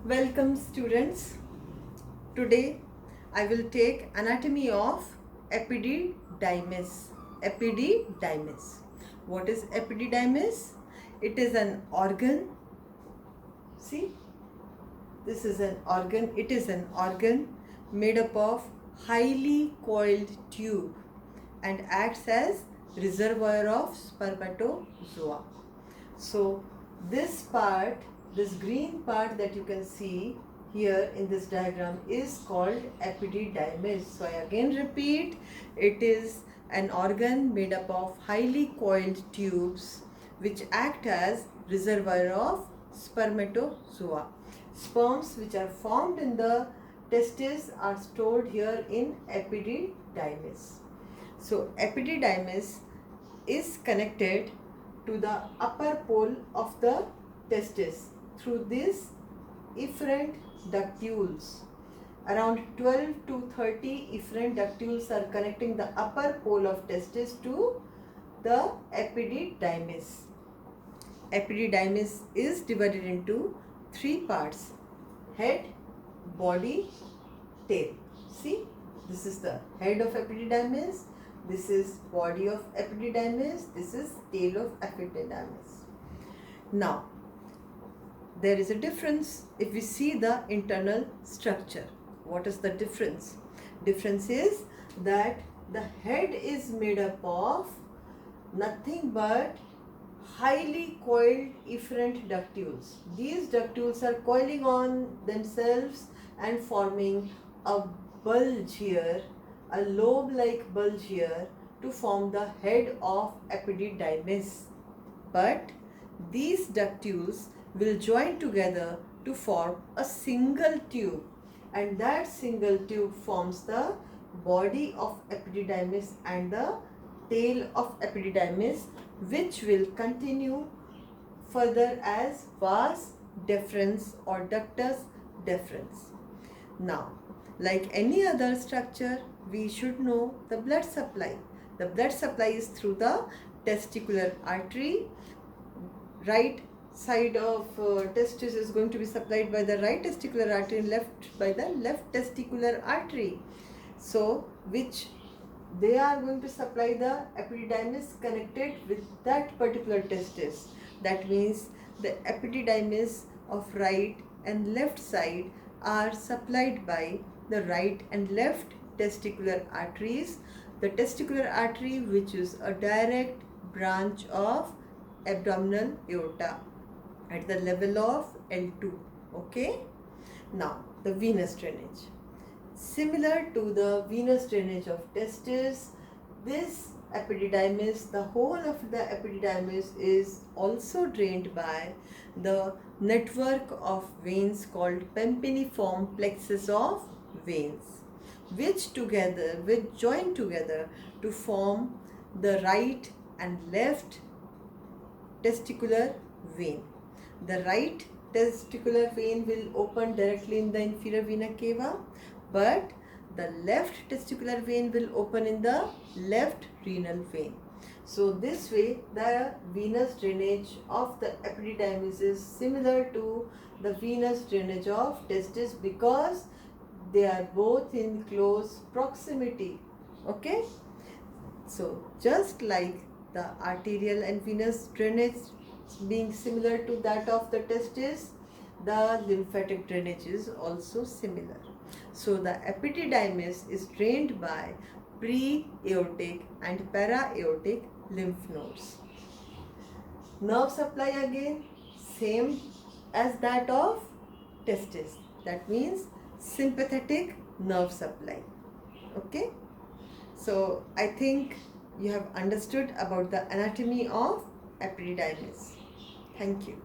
Welcome students. Today I will take anatomy of epididymis. Epididymis. What is epididymis? It is an organ. See, this is an organ. It is an organ made up of highly coiled tube and acts as reservoir of spermatozoa. So this part, this green part that you can see here in this diagram is called epididymis. So I again repeat, it is an organ made up of highly coiled tubes which act as reservoir of spermatozoa. Sperms which are formed in the testes are stored here in epididymis. So epididymis is connected to the upper pole of the testis through these efferent ductules. Around 12 to 30 efferent ductules are connecting the upper pole of testis to the epididymis. Epididymis is divided into three parts: head, body, tail. See, this is the head of epididymis, this is body of epididymis, this is tail of epididymis. Now, there is a difference if we see the internal structure. What is the difference? Difference is that the head is made up of nothing but highly coiled efferent ductules. These ductules are coiling on themselves and forming a bulge here, a lobe-like bulge here to form the head of epididymis. But these ductules will join together to form a single tube, and that single tube forms the body of epididymis and the tail of epididymis, which will continue further as vas deferens or ductus deferens. Now, like any other structure, we should know the blood supply. The blood supply is through the testicular artery. Right side of testis is going to be supplied by the right testicular artery and left by the left testicular artery. So, which they are going to supply the epididymis connected with that particular testis. That means the epididymis of right and left side are supplied by the right and left testicular arteries. The testicular artery, which is a direct branch of abdominal aorta at the level of L2. Okay. Now, the venous drainage. Similar to the venous drainage of testis, this epididymis, the whole of the epididymis is also drained by the network of veins called pampiniform plexus of veins, which join together to form the right and left testicular vein. The right testicular vein will open directly in the inferior vena cava, but the left testicular vein will open in the left renal vein. So this way the venous drainage of the epididymis is similar to the venous drainage of testis because they are both in close proximity. Okay. So just like the arterial and venous drainage being similar to that of the testis, the lymphatic drainage is also similar. So the epididymis is drained by pre-aortic and para-aortic lymph nodes. Nerve supply again same as that of testis. That means sympathetic nerve supply. Okay. So I think you have understood about the anatomy of epididymis. Thank you.